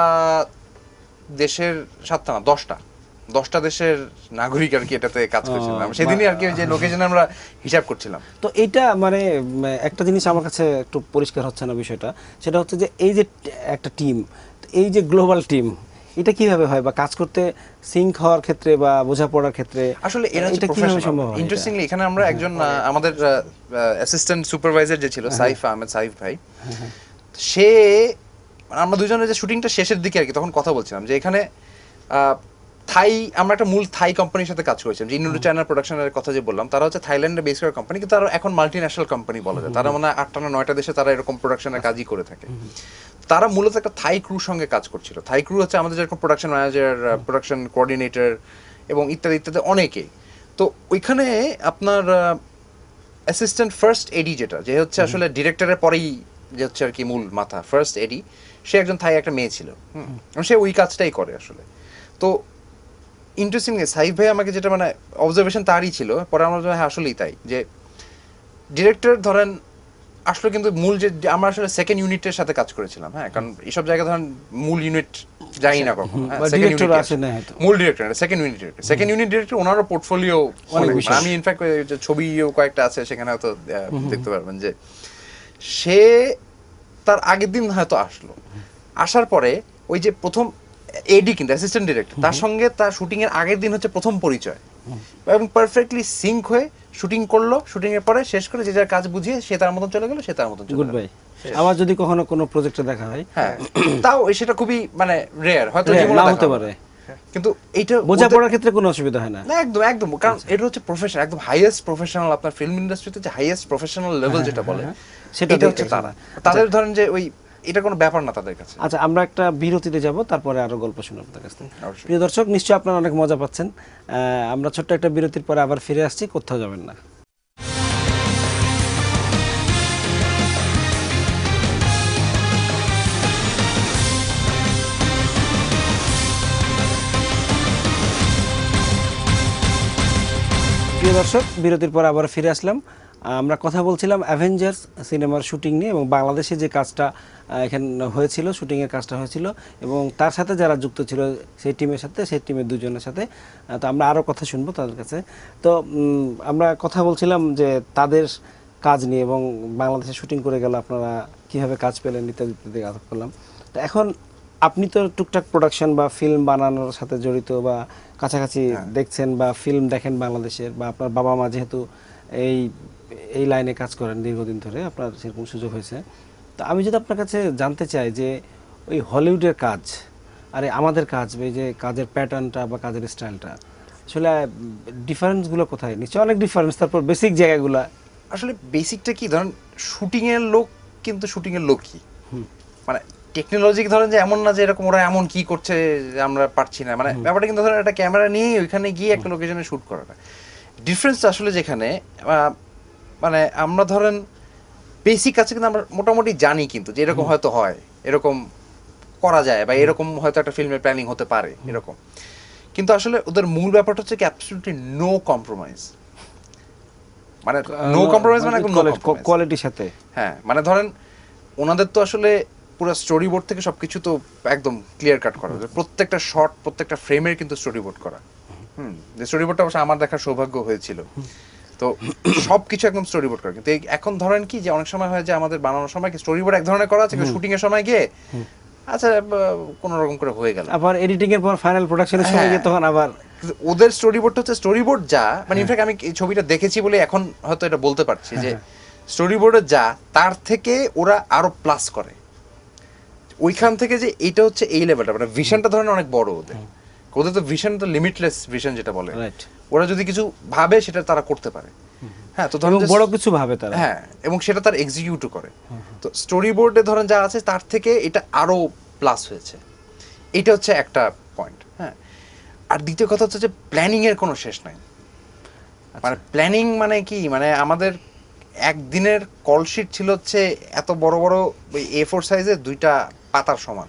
দেশের, 7টা না 10টা দেশের নাগরিক আর কি এটাতে কাজ করছিলাম সেদিনই আর কি, যে লোকেশনে আমরা হিসাব করছিলাম। তো এইটা মানে একটা জিনিস আমার কাছে একটু পরিষ্কার হচ্ছে না বিষয়টা, সেটা হচ্ছে যে এই যে একটা টিম, এই যে গ্লোবাল টিম, এটা কিভাবে হয় বা কাজ করতে সিঙ্ক হওয়ার ক্ষেত্রে বা বোঝাপড়ার ক্ষেত্রে আসলে এরা এটা কিভাবে সম্ভব হয়? ইন্টারেস্টিংলি এখানে আমরা একজন আমাদের অ্যাসিস্ট্যান্ট সুপারভাইজার যে ছিল সাইফ আহমেদ, সাইফ ভাই, সে আমরা দুজনের যে শুটিংটা শেষের দিকে আর কি তখন কথা বলছিলাম যে এখানে আমরা একটা মূল থাই কোম্পানির সাথে কাজ করেছিলাম, যে ইন্ডো চায়না প্রোডাকশনের কথা যে বললাম, তারা হচ্ছে থাইল্যান্ডে বেস করা কোম্পানি, কিন্তু তারা এখন মাল্টি ন্যাশনাল কোম্পানি বলা যায়। তারা মানে 8টা না 9টা দেশে তারা এরকম প্রোডাকশনের কাজই করে থাকে। তারা মূলত একটা থাই ক্রুর সঙ্গে কাজ করছিল। থাই ক্রু হচ্ছে আমাদের যেরকম প্রোডাকশন ম্যানেজার, প্রোডাকশন কোঅর্ডিনেটর এবং ইত্যাদি ইত্যাদি অনেকে। তো ওইখানে আপনার অ্যাসিস্ট্যান্ট ফার্স্ট এডি যেটা, যে হচ্ছে আসলে ডিরেক্টরের পরেই যে হচ্ছে আর কি মূল মাথা, ফার্স্ট এডি, সে একজন থাই একটা মেয়ে ছিল, সে ওই কাজটাই করে আসলে। তো ইন্টারেস্টিং, সাইফ ভাই আমাকে যেটা মানে অবজারভেশন তারই ছিল, পরে আমার হ্যাঁ আসলেই তাই, যে ডিরেক্টর ধরেন আসলে কিন্তু মূল যে আমরা আসলে সেকেন্ড ইউনিটের সাথে কাজ করেছিলাম, হ্যাঁ, কারণ এইসব জায়গায় ধরেন মূল ইউনিট যাই না কখনো, বা ডিরেক্টর আসে না হয়তো, মূল ডিরেক্টর সেকেন্ড ইউনিট ডিরেক্টর, ওনারও পোর্টফোলিও অনেক বেশি। আমি ইনফ্যাক্ট ছবিও কয়েকটা আছে সেখানে হয়তো দেখতে পারবেন যে সে তার আগের দিন হয়তো আসলো, আসার পরে ওই যে প্রথম এডি কিন্তু অ্যাসিস্ট্যান্ট ডিরেক্টর, তার সঙ্গে তার শুটিং এর আগের দিন হচ্ছে প্রথম পরিচয়, এবং পারফেক্টলি সিঙ্ক হয়ে শুটিং করলো। শুটিং এর পরে শেষ করে যে যার কাজ বুঝিয়ে সে তার মতন চলে গেল, সে তার মতন চলে গুড গেল। বাই। আবার যদি কখনো কোনো প্রজেক্টে দেখা হয়, হ্যাঁ, তাও সেটা খুবই মানে রেয়ার, হয়তো জীবনে নাও দেখা হতে হবে। পারে, কিন্তু এইটা বোঝাপড়ার ক্ষেত্রে কোনো অসুবিধা হয় না। না, একদম একদম, কারণ এটা হচ্ছে প্রফেশন, একদম হাইয়েস্ট প্রফেশনাল, আপনার ফিল্ম ইন্ডাস্ট্রিতে যে হাইয়েস্ট প্রফেশনাল লেভেল যেটা বলে, সেটা এটা হচ্ছে তারা, তাদের ধরেন যে ওই এটা কোনো ব্যাপার না তাদের কাছে। আচ্ছা, আমরা একটা বিরতিতে যাব, তারপরে আরো গল্প শুনবো আপনার কাছ থেকে। অবশ্যই। প্রিয় দর্শক, নিশ্চয়ই আপনারা অনেক মজা পাচ্ছেন। আমরা ছোট্ট একটা বিরতির পরে আবার ফিরে আসছি, কোথাও যাবেন না। প্রিয় দর্শক, বিরতির পর আবার ফিরে আসলাম। আমরা কথা বলছিলাম অ্যাভেঞ্জার্স সিনেমার শুটিং নিয়ে, এবং বাংলাদেশে যে কাজটা এখানে হয়েছিল, শুটিংয়ের কাজটা হয়েছিল, এবং তার সাথে যারা যুক্ত ছিল সেই টিমের সাথে, সেই টিমের দুজনের সাথে। তো আমরা আরও কথা শুনবো তাদের কাছে। তো আমরা কথা বলছিলাম যে তাদের কাজ নিয়ে, এবং বাংলাদেশে শুটিং করে গেল, আপনারা কীভাবে কাজ পেলেন ইত্যাদি ইত্যাদি আলাপ করলাম। তো এখন আপনি তো টুকটাক প্রোডাকশন বা ফিল্ম বানানোর সাথে জড়িত বা কাছাকাছি দেখছেন বা ফিল্ম দেখেন বাংলাদেশের, বা আপনার বাবা মা যেহেতু এই এই লাইনে কাজ করেন দীর্ঘদিন ধরে, আপনার সেরকম সুযোগ হয়েছে। তো আমি যদি আপনার কাছে জানতে চাই যে ওই হলিউডের কাজ আর এই আমাদের কাজ, এই যে কাজের প্যাটার্নটা বা কাজের স্টাইলটা, আসলে ডিফারেন্সগুলো কোথায়? নিশ্চয়ই অনেক ডিফারেন্স। তারপর বেসিক জায়গাগুলো আসলে বেসিকটা কি, ধরেন শুটিং এর লোক কিন্তু শুটিং এর লোকই, মানে টেকনোলজি ধরেন যে এমন না যে এরকম ওরা এমন কি করছে যে আমরা পারছি না, মানে ব্যাপারটা কিন্তু ধরেন একটা ক্যামেরা নিয়ে ওইখানে গিয়ে একটা লোকেশনে শুট করাটা। ডিফারেন্সটা আসলে যেখানে মানে আমরা ধরেন বেসিক আছে কিন্তু আমরা মোটামুটি জানি কিন্তু যে এরকম হয়তো হয়, এরকম করা যায়, বা এরকম হয়তো একটা ফিল্মের প্ল্যানিং হতে পারে এরকম। কিন্তু আসলে ওদের মূল ব্যাপারটা হচ্ছে কি অ্যাবসলিউটলি নো কম্প্রোমাইজ, মানে নো কম্প্রোমাইজ মানে একদম কোয়ালিটির সাথে। হ্যাঁ, মানে ধরেন ওনাদের তো আসলে পুরো স্টোরি বোর্ড থেকে সবকিছু তো একদম ক্লিয়ার কাট করা, প্রত্যেকটা শট প্রত্যেকটা ফ্রেমের কিন্তু স্টোরি বোর্ড করা। যে স্টোরি বোর্ডটা অবশ্য আমার দেখার সৌভাগ্য হয়েছিল। তো সবকিছু একদম স্টোরি বোর্ড করা। কিন্তু এখন ধরেন কি যে অনেক সময় হয় যে আমাদের বানানোর সময় কি স্টোরি বোর্ড এক ধরনের করা আছে, কিন্তু শুটিং এর সময় গিয়ে আচ্ছা কোনো রকম করে হয়ে গেল, আবার এডিটিং এর পর ফাইনাল প্রোডাকশনের সময় গিয়ে তখন আবার ওদের স্টোরি বোর্ডটা হচ্ছে স্টোরি বোর্ড যা, মানে ইনফ্যাক্ট আমি এই ছবিটা দেখেছি বলে এখন হয়তো এটা বলতে পারছি যে স্টোরি বোর্ডে যা তার থেকে ওরা আরো প্লাস করে ওইখান থেকে, যে এটা হচ্ছে এই লেভেলটা, মানে ভিশনটা ধরেন অনেক বড় ওদের। ওদের তো ভিশন তো লিমিটলেস ভিশন যেটা বলে, ওরা যদি কিছু ভাবে সেটা তারা করতে পারে। হ্যাঁ, তো ধরেন বড় কিছু ভাবে তারা, হ্যাঁ, এবং সেটা তার এক্সিকিউটও করে। তো স্টোরি বোর্ডে ধরেন যা আছে তার থেকে এটা আরো প্লাস হয়েছে, এটা হচ্ছে একটা পয়েন্ট। হ্যাঁ, আর দ্বিতীয় কথা হচ্ছে যে প্ল্যানিং এর কোনো শেষ নাই। মানে প্ল্যানিং মানে কি, মানে আমাদের একদিনের কলশিট ছিল হচ্ছে এত বড় বড় ওই A4 সাইজের 2টা পাতার সমান।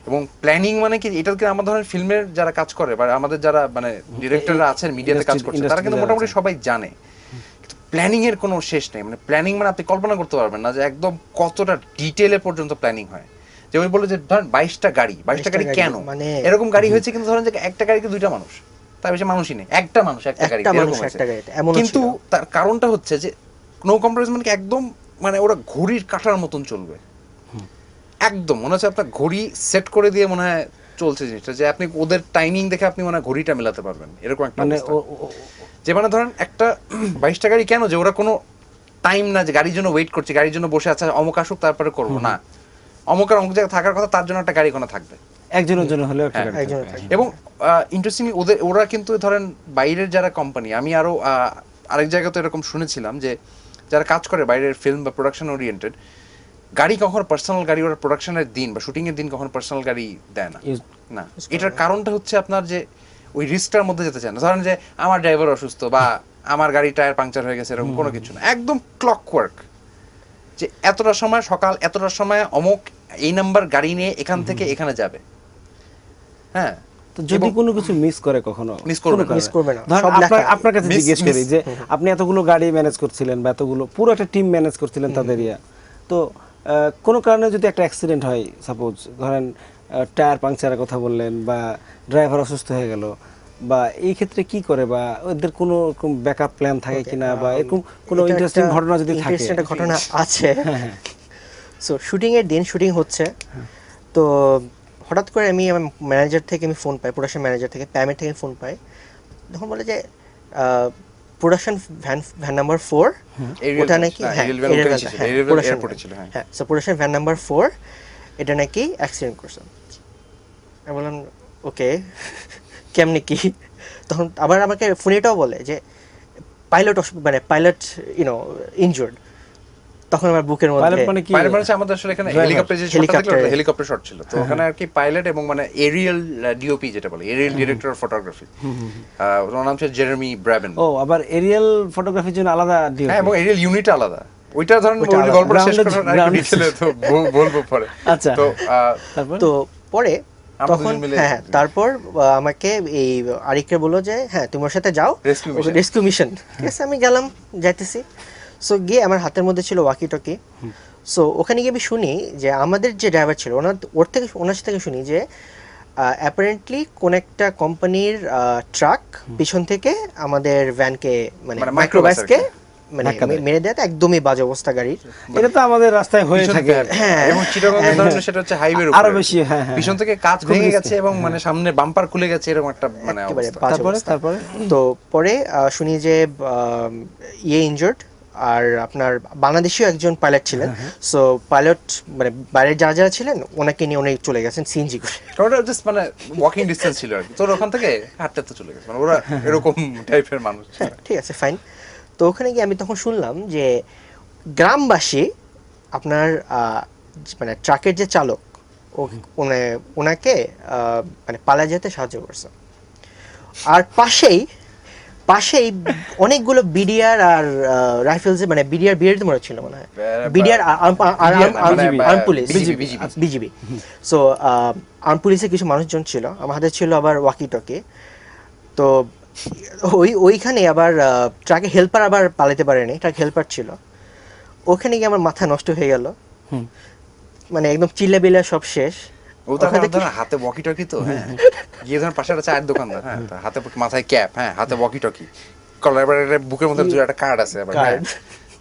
এবং প্ল্যানিং মানে কি, এটা কি আমাদের ধরেন ফিল্মের যারা কাজ করে বা আমাদের যারা মানে ডিরেক্টররা আছেন মিডিয়াতে কাজ করছে তারা কিন্তু মোটামুটি সবাই জানে। কিন্তু প্ল্যানিং এর কোনো শেষ নেই। মানে প্ল্যানিং মানে আপনি কল্পনা করতে পারবেন না যে একদম কতটা ডিটেলে পর্যন্ত প্ল্যানিং হয়। যে ওই বলে যে ধরেন 22টা গাড়ি কেন, মানে এরকম গাড়ি হয়েছে কিন্তু ধরেন যে একটা গাড়িতে 2টা মানুষ, তার বেশি মানুষই নেই, একটা মানুষ একটা গাড়ি এরকম হয়েছে। কিন্তু তার কারণটা হচ্ছে যে নো কম্প্রোমাইজ, মানে একদম মানে ওরা ঘড়ির কাঁটার মতন চলবে, একদম মনে হচ্ছে আপনার ঘড়ি সেট করে দিয়ে মনে হয় চলছে জিনিসটা, যে আপনি ওদের টাইমিং দেখে আপনি মনে হয় ঘড়িটা মেলাতে পারবেন এরকম একটা মানে যে মানে ধরেন একটা 22টা গাড়ি কেন, যে ওরা কোনো টাইম না যে গাড়ির জন্য ওয়েট করছে, গাড়ির জন্য বসে আছে অমুক আসুক তারপরে করবো না, অমুকের অমুক জায়গায় থাকার কথা তার জন্য একটা গাড়ি কোনো থাকবে, একজনের জন্য হলেও একটা গাড়ি একজনের। এবং ইন্টারেস্টিংলি ওরা কিন্তু ধরেন বাইরের যারা কোম্পানি, আমি আরো আরেক জায়গায় তো এরকম শুনেছিলাম যে যারা কাজ করে বাইরের ফিল্ম বা প্রোডাকশন ওরিয়েন্টেড, গাড়ি কখনো পার্সোনাল গাড়ি ওরা প্রোডাকশনের দিন বা শুটিং এর দিন কখনো পার্সোনাল গাড়ি দেয় না। না, এটার কারণটা হচ্ছে আপনার যে ওই রিস্কটার মধ্যে যেতে চায় না। ধরেন যে আমার ড্রাইভার অসুস্থ বা আমার গাড়ি টায়ার পাংচার হয়ে গেছে, এরকম কোনো কিছু না, একদম ক্লকওয়ার্ক, যে এতটা সময় সকাল এতটার সময় অমুক এই নাম্বার গাড়ি নিয়ে এখান থেকে এখানে যাবে। হ্যাঁ, তো যদি কোনো কিছু মিস করে কখনো মিস করবে না, আপনার কাছে জিজ্ঞেস করি যে আপনি এতগুলো গাড়ি ম্যানেজ করছিলেন বা এতগুলো পুরো একটা টিম ম্যানেজ করছিলেন তাদের তো কোনো কারণে যদি একটা অ্যাক্সিডেন্ট হয়, সাপোজ ধরেন টায়ার পাংচারের কথা বললেন বা ড্রাইভার অসুস্থ হয়ে গেল, বা এই ক্ষেত্রে কি করে, বা ওদের কোনো রকম ব্যাকআপ প্ল্যান থাকে কিনা, বা এরকম কোনো ইন্টারেস্টিং ঘটনা যদি থাকে? ইন্টারেস্টিং একটা ঘটনা আছে। সো শুটিং এর দিন শুটিং হচ্ছে, তো হঠাৎ করে আমি আমার ম্যানেজার থেকে আমি ফোন পাই, প্রোডাকশন ম্যানেজার থেকে প্যামের থেকে ফোন পাই, তখন বলে যে প্রোডাকশন ভ্যান নাম্বার 4 ওটা নাকি, হ্যাঁ সো প্রোডাকশন ভ্যান নাম্বার 4 এটা নাকি অ্যাক্সিডেন্ট করছে। আমি বললাম ওকে, কেমনি কি? তখন আবার আমাকে ফোনে এটাও বলে যে পাইলট মানে পাইলট ইনজুর্ড। তখন আমার বুকের মধ্যে পাইলট মানে কি, পাইলট মানে আমাদের আসলে এখানে হেলিকপ্টার শট ছিল, তো ওখানে আর কি পাইলট এবং মানে এরিয়াল ডিওপি যেটা বলে, এরিয়াল ডিরেক্টর অফ ফটোগ্রাফি, ওর নাম ছিল জেরেমি ব্রাবেন। ও, আবার এরিয়াল ফটোগ্রাফির জন্য আলাদা ডিওপি? হ্যাঁ, এবং এরিয়াল ইউনিট আলাদা। ওইটা ধরেন গল্পটা শেষ করার আগে ডিটেইলে তো বলবো পরে। আচ্ছা, তো পরে তখন হ্যাঁ তারপর আমাকে এই আরিককে বললো যে হ্যাঁ তুমি ওর সাথে যাও রেস্কিউ মিশন। ঠিক আছে, আমি গেলাম, যাইতেছি। সো গিয়ে আমার হাতের মধ্যে ছিল ওয়াকি টকি। সো ওখানে গিয়ে আমি শুনি যে আমাদের যে ড্রাইভার ছিল ওনার থেকে শুনি যে অ্যাপারেন্টলি কোন একটা কোম্পানির ট্রাক পিছন থেকে আমাদের ভ্যানকে মানে মাইক্রোবাসকে মানে ধাক্কা দেয়। মেরে দেয়, তো একদমই বাজে অবস্থা গাড়ির। এটা তো আমাদের রাস্তায় হয়ে পিছন থাকে। থেকে, এবং চিটাগং এর ধরনের সেটা হচ্ছে হাইওয়ের আরো উপরে বেশি, হ্যাঁ, হ্যাঁ, পিছন থেকে কাঁচ খুব ভেঙে risky, গেছে এবং মানে সামনে বাম্পার খুলে গেছে, এরকম একটা মানে একেবারে অবস্থা। বাজে তারপরে অবস্থা। তারপরে তো পরে শুনি যে ইনজার্ড, আর আপনার বাংলাদেশীয় একজন পাইলট ছিলেন। সো পাইলট মানে বাইরের যারা যারা ছিলেন ওনাকে নিয়ে উনি চলে গেছেন সিএনজি করে। ওটা জাস্ট মানে ওয়াকিং ডিসটেন্স ছিল আর কি, তোর ওখান থেকে হাঁটতে তো চলে গেছে, মানে ওরা এরকম টাইপের মানুষ। ঠিক আছে, ফাইন। তো ওখানে গিয়ে আমি তখন শুনলাম যে গ্রামবাসী আপনার মানে ট্রাকের যে চালক ওনাকে মানে পালা যেতে সাহায্য করছে। আর পাশেই অনেকগুলো বিডিআর আর রাইফেলস, মানে বিডিআর মনে ছিল মনে হয়, BDR arm police, BGB. So arm পুলিশের কিছু মানুষজন ছিল, আমার হাতে ছিল আবার ওয়াকি টকি। তো ওইখানে আবার ট্রাকে হেল্পার আবার পালাতে পারেনি, ট্রাক হেল্পার ছিল। ওখানে গিয়ে আমার মাথা নষ্ট হয়ে গেল, মানে একদম চিল্লাবিল্লা সব শেষ। ও তো হাতে ওয়াকি টকি, তো হ্যাঁ গিয়ে ধরেন পাশে একটা চায়ের দোকানদার, হ্যাঁ তার হাতে মাথায় ক্যাপ, হ্যাঁ হাতে ওয়াকি টকি, কলার বুকের মধ্যে একটা কার্ড আছে আবার, হ্যাঁ।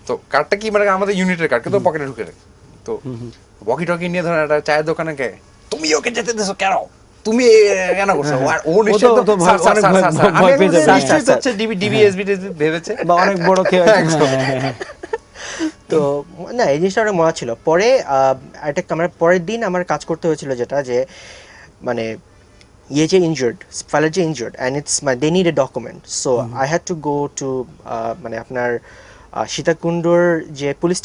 তো কার্ডটা কি মানে আমাদের ইউনিটের কার্ড, কিন্তু পকেটে ঢুকে রাখে। তো ওয়াকি টকি নিয়ে ধরেন একটা চায়ের দোকানে কে, তুমি ওকে যেতে দিছো কেন, তুমি কেন করছো, আর ও নিশ্চয়ই তো ভয় পেয়ে যাবে, নিশ্চয়ই তো হচ্ছে ডিবিএসবি ভেবেছে বা অনেক বড় কেউ। তো না, এই জিনিসটা অনেক মজা ছিল। পরে একটা আমার পরের দিন আমার কাজ করতে হয়েছিল যেটা, যে মানে যে ইনজার্ড, ফাইলার যে injured, and it's they need a document. So I had to go to মানে আপনার সীতাকুণ্ডর যে পুলিশ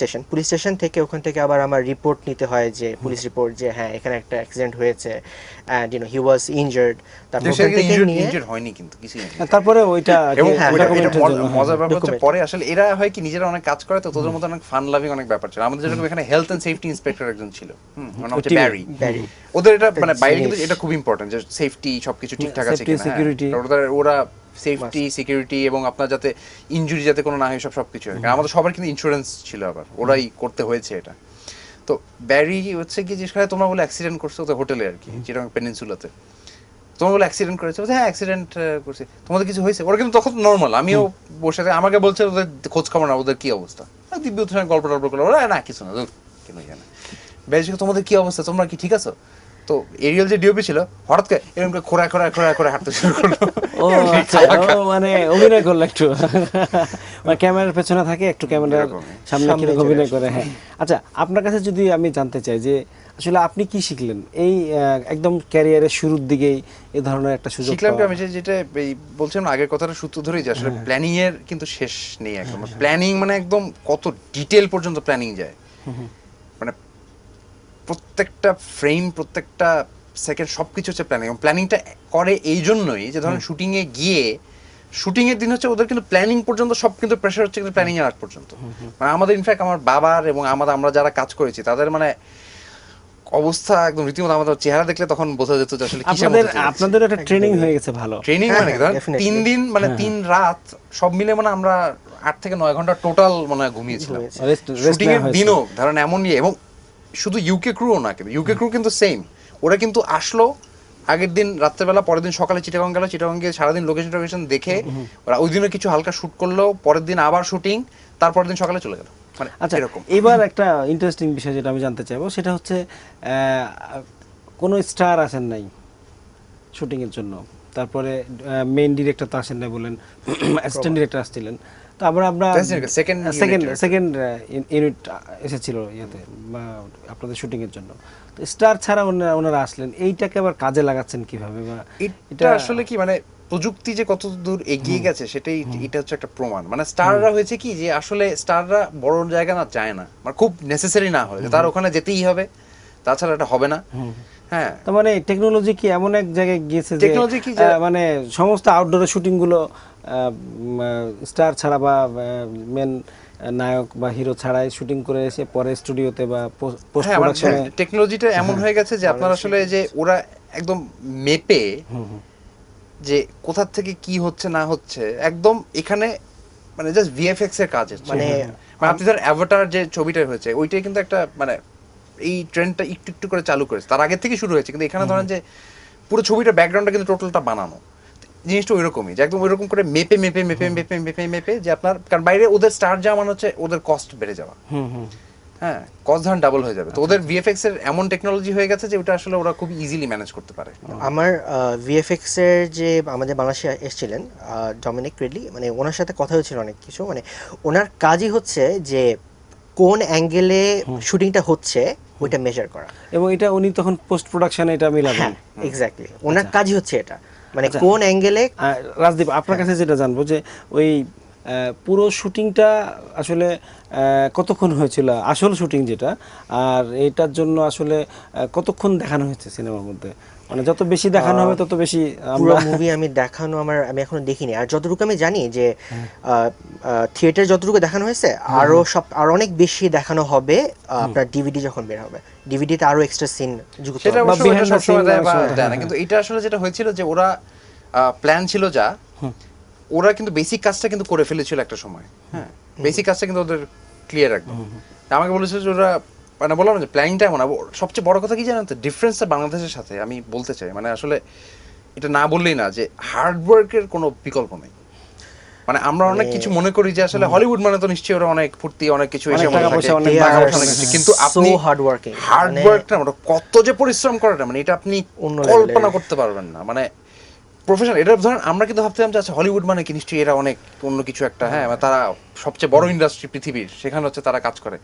স্টেশন থেকে, ওখান থেকে আবার আমার রিপোর্ট নিতে হয়, যে পুলিশ রিপোর্ট, যে হ্যাঁ এখানে একটা অ্যাক্সিডেন্ট হয়েছে অ্যান্ড হি ওয়াজ ইনজার্ড। তারপর ওখান থেকে নিয়ে ইনজার্ড হয়নি কিন্তু কিছু, তারপরে ওইটা এবং document-এর জন্য, মজার ব্যাপার হচ্ছে document। পরে আসলে এরা হয় কি নিজেরা অনেক কাজ করে, তো তোদের মতো অনেক ফান লাভিং অনেক ব্যাপার ছিল। আমাদের যেরকম এখানে হেলথ এন্ড সেফটি ইন্সপেক্টর একজন ছিল, ওর নাম হচ্ছে ব্যারি। ওদের এটা মানে বাইরে কিন্তু এটা খুব ইম্পর্টেন্ট যে সেফটি সবকিছু ঠিকঠাক আছে Safety, কিনা, security। ওরা সেফটি সিকিউরিটি এবং আপনার যাতে ইনজুরি যাতে কোনো না হয় সবকিছু হয়। কারণ আমাদের সবার কিন্তু ইন্স্যুরেন্স ছিল, আবার ওরাই করতে হয়েছে এটা। তো ব্যারি হচ্ছে কি জিজ্ঞেস করে, তোমরা বলে অ্যাক্সিডেন্ট করছো তো হোটেলে আর কি, চিটাগং পেনিনসুলাতে, তোমরা বলে অ্যাক্সিডেন্ট করেছে, হ্যাঁ অ্যাক্সিডেন্ট করছে, তোমাদের কিছু হয়েছে? ওরা কিন্তু তখন নর্মাল, আমিও বসে আমাকে বলছে ওদের খোঁজ খবর না, ওদের কি অবস্থা, দিব্যর সঙ্গে গল্প টল্প করলো, ওরা না কিছু না, কেন জানে। বেশ, তোমাদের কি অবস্থা, তোমরা কি ঠিক আছো? তো এরিয়াল যে ডিওপি ছিল হঠাৎ করে এরকম করে খোঁড়া হাঁটতে শুরু করলো। ও আচ্ছা, ও মানে অভিনয় করলো একটু, মানে ক্যামেরার পেছনে থাকে, একটু ক্যামেরার সামনে কিরকম অভিনয় করে। হ্যাঁ, আচ্ছা, আপনার কাছে যদি আমি জানতে চাই যে আসলে আপনি কি শিখলেন এই একদম ক্যারিয়ারের শুরুর দিকেই এই ধরনের একটা সুযোগ শিখলাম কি, পাওয়া? আমি যেটা এই বলছিলাম না আগের কথাটা সূত্র ধরেই, যে আসলে প্ল্যানিং এর কিন্তু শেষ নেই একদম। প্ল্যানিং মানে একদম কত ডিটেল পর্যন্ত প্ল্যানিং যায়, মানে প্রত্যেকটা ফ্রেম, প্রত্যেকটা সেকেন্ড সবকিছু হচ্ছে প্ল্যানিং। প্ল্যানিংটা করে এই জন্যই যে ধরেন শুটিং এ গিয়ে, শুটিং এর দিন হচ্ছে ওদের কিন্তু প্ল্যানিং পর্যন্ত সব কিন্তু প্রেশার হচ্ছে কিন্তু প্ল্যানিং এর আগ পর্যন্ত। মানে আমাদের ইনফ্যাক্ট আমার বাবার এবং আমরা যারা কাজ করেছি তাদের মানে অবস্থা একদম রীতিমতো, আমাদের চেহারা দেখলে তখন বোঝা যেত যে আসলে আপনাদের একটা ট্রেনিং হয়ে গেছে ভালো। ট্রেনিং মানে কি ধরেন 3 দিন মানে 3 রাত সব মিলে মানে আমরা 8 থেকে 9 ঘন্টা টোটাল মানে ঘুমিয়েছিলাম। শুটিং এর দিনও ধরেন এমন নিয়ে, এবং শুধু ইউকে ক্রুও না, কিন্তু ইউকে ক্রু কিন্তু সেম, ওরা কিন্তু আসলো আগের দিন রাত্রেবেলা, পরের দিন সকালে চিটাগং গেল, চিটাগং গিয়ে সারাদিন লোকেশন দেখে ওরা ওই দিনও কিছু হালকা শুট করলো, পরের দিন আবার শুটিং, তারপরের দিন সকালে চলে গেল। মানে আচ্ছা, এরকম। এবার একটা ইন্টারেস্টিং বিষয় যেটা আমি জানতে চাইবো সেটা হচ্ছে কোনো স্টার আসেন নাই শুটিং এর জন্য, তারপরে মেইন ডিরেক্টর তো আসেন নাই বলেন, অ্যাসিস্ট্যান্ট ডিরেক্টর আসছিলেন, তো আমরা সেকেন্ড ইউনিট এসেছিল ইয়াতে আপনাদের শুটিং এর জন্য, তো স্টার ছাড়া ওনারা আসলেন, এইটাকে আবার কাজে লাগাচ্ছেন কিভাবে? বা এটা আসলে কি মানে প্রযুক্তি যে কত দূর এগিয়ে গেছে সেটাই, এটা হচ্ছে একটা প্রমাণ। মানে স্টাররা হয়েছে কি যে আসলে স্টাররা বড় জায়গা না যায় না, মানে খুব নেসেসারি না হলে তার ওখানে যেতেই হবে, তাছাড়া এটা হবে না। হ্যাঁ, তার মানে টেকনোলজি কি এমন এক জায়গায় গিয়েছে যে মানে সমস্ত আউটডোরের শুটিং গুলো স্টার ছাড়া বা মেন নায়ক বা হিরো ছাড়াই শুটিং করে এসে পরে স্টুডিওতে বা পোস্ট প্রোডাকশনে টেকনোলজিটা এমন হয়ে গেছে যে আপনার আসলে যে ওরা একদম মেপে যে কোথা থেকে কি হচ্ছে না হচ্ছে একদম এখানে, মানে জাস্ট ভিএফএক্স এর কাজ হচ্ছে। মানে আপনি ধর অ্যাভাটার যে ছবিটা হয়েছে ওইটাই কিন্তু একটা মানে এই ট্রেন্ডটা একটু একটু করে চালু করেছে, তার আগে থেকে শুরু হয়েছে, কিন্তু এখানে ধরেন যে পুরো ছবিটা ব্যাকগ্রাউন্ডটা কিন্তু টোটালটা বানানো, জিনিসটা ওইরকমই, যে একদম ওইরকম করে মেপে মেপে মেপে মেপে মেপে মেপে, যে আপনার, কারণ বাইরে ওদের স্টার যাওয়া মানে হচ্ছে ওদের কস্ট বেড়ে যাওয়া, হ্যাঁ, কস্ট ধরেন ডাবল হয়ে যাবে, তো ওদের ভিএফএক্স এর এমন টেকনোলজি হয়ে গেছে যে ওটা আসলে ওরা খুব ইজিলি ম্যানেজ করতে পারে। আমার ভিএফএক্স এর যে আমাদের বাংলাদেশে এসেছিলেন ডমিনিক রিডলি, মানে ওনার সাথে কথা হয়েছিল অনেক কিছু, মানে ওনার কাজই হচ্ছে যে কোন অ্যাঙ্গেলে শুটিংটা হচ্ছে ওইটা মেজার করা, এবং এটা উনি তখন পোস্ট প্রোডাকশনে এটা মিলাবেন। হ্যাঁ এক্স্যাক্টলি, ওনার কাজই হচ্ছে এটা, মানে কোন অ্যাঙ্গেলে। রাজদীপ, আপনার কাছে যেটা জানবো যে ওই পুরো শুটিংটা আসলে কতক্ষণ হয়েছিল, আসল শুটিং যেটা, আর এটার জন্য আসলে কতক্ষণ দেখানো হয়েছে সিনেমার মধ্যে? মানে যত বেশি দেখানো হবে তত বেশি পুরো আমরা মুভি আমি দেখানো আমি এখনো দেখিনি, আর যতটুকু আমি জানি যে থিয়েটার যতটুকু দেখানো হয়েছে আরো অনেক বেশি দেখানো হবে আপনার ডিভিডি যখন বের হবে, ডিভিডিতে আরো এক্সট্রা সিন যুক্ত সেটা হবে। অবশ্য behind ওটা the সবসময় scene দেয় বা আসলে, দেয় না, কিন্তু এটা আসলে যেটা হয়েছিল যে ওরা প্ল্যান ছিল যা, ওরা কিন্তু বেসিক কাজটা কিন্তু করে ফেলেছিল একটা সময়, হ্যাঁ, বেসিক কাজটা কিন্তু ওদের ক্লিয়ার একদম। আমাকে বলেছিল যে ওরা, মানে বললাম না যে প্ল্যানিংটা এমন, সবচেয়ে বড় কথা কি জানেন তো, ডিফারেন্সটা বাংলাদেশের সাথে আমি বলতে চাই, মানে আসলে এটা না বললেই না, যে হার্ডওয়ার্কের কোনো বিকল্প নেই। মানে আমরা অনেক কিছু মনে করি যে আসলে হলিউড মানে তো নিশ্চয়ই ওরা অনেক ফুর্তি, অনেক কিছু এসে অনেক টাকা পয়সা, অনেক They টাকা are পয়সা, অনেক কিছু। কিন্তু আপনি so hardworking, হার্ডওয়ার্কটা মানে কত যে পরিশ্রম করে না, মানে এটা আপনি অন্য কল্পনা level-এর। করতে পারবেন না, মানে প্রফেশনাল। এটা ধরেন আমরা কিন্তু ভাবতাম যে আচ্ছা হলিউড মানে কি নিশ্চয়ই এরা অনেক অন্য কিছু একটা, হ্যাঁ, মানে তারা সবচেয়ে বড় ইন্ডাস্ট্রি পৃথিবীর, সেখানে হচ্ছে তারা কাজ করে।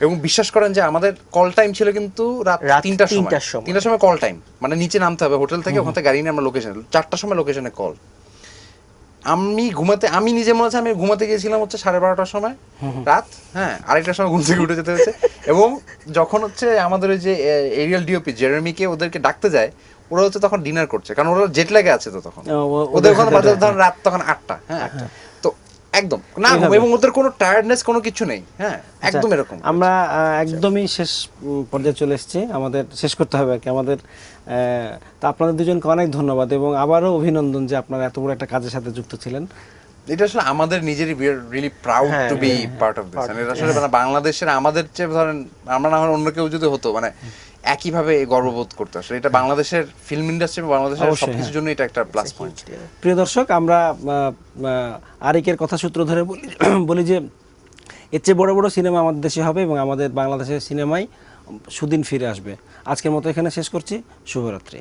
এবং বিশ্বাস করেন যে আমাদের কল টাইম ছিল কিন্তু রাত রাত 3টার তিনটার সময়, সময়। 3টার সময় কল টাইম, মানে নিচে নামতে হবে হোটেল থেকে, ওখান থেকে গাড়ি নিয়ে আমরা লোকেশনে, 4টার সময় লোকেশনে কল। আমি নিজে মনে হচ্ছে আমি ঘুমাতে গিয়েছিলাম হচ্ছে 12:30টার সময় রাত, হ্যাঁ, আরেকটার সময় ঘুম থেকে উঠে যেতে হয়েছে। এবং যখন হচ্ছে আমাদের ওই যে এরিয়াল ডিওপি জেরেমিকে ওদেরকে ডাকতে যায়, ওরা হচ্ছে তখন ডিনার করছে, কারণ ওরা জেট ল্যাগে আছে, তো তখন ওদের ওখানে বাজে ধরেন রাত তখন 8টা, হ্যাঁ, তো একদম না ঘুম, এবং ওদের কোনো টায়ার্ডনেস কোনো কিছু নেই, হ্যাঁ, একদম এরকম। আমরা একদমই শেষ পর্যায়ে চলে এসেছি, আমাদের শেষ করতে হবে আর কি আমাদের। তা আপনাদের দুজনকে অনেক ধন্যবাদ এবং আবারও অভিনন্দন যে আপনারা এত বড় একটা কাজের সাথে যুক্ত ছিলেন। এটা আসলে আমাদের নিজেরই, we are really proud to be part of this. এটা আসলে মানে বাংলাদেশের, আমাদের চেয়ে ধরেন আমরা না হয় অন্য কেউ যদি হতো, মানে একইভাবে গর্ববোধ করতে, আসলে এটা বাংলাদেশের ফিল্ম ইন্ডাস্ট্রি, বাংলাদেশের অবশ্যই, সবকিছুর জন্য এটা একটা প্লাস পয়েন্ট। প্রিয় দর্শক, আমরা আরিকের কথা সূত্র ধরে বলি যে এর চেয়ে বড় বড় সিনেমা আমাদের দেশে হবে এবং আমাদের বাংলাদেশের সিনেমায় সুদিন ফিরে আসবে। আজকের মতো এখানে শেষ করছি, শুভরাত্রি।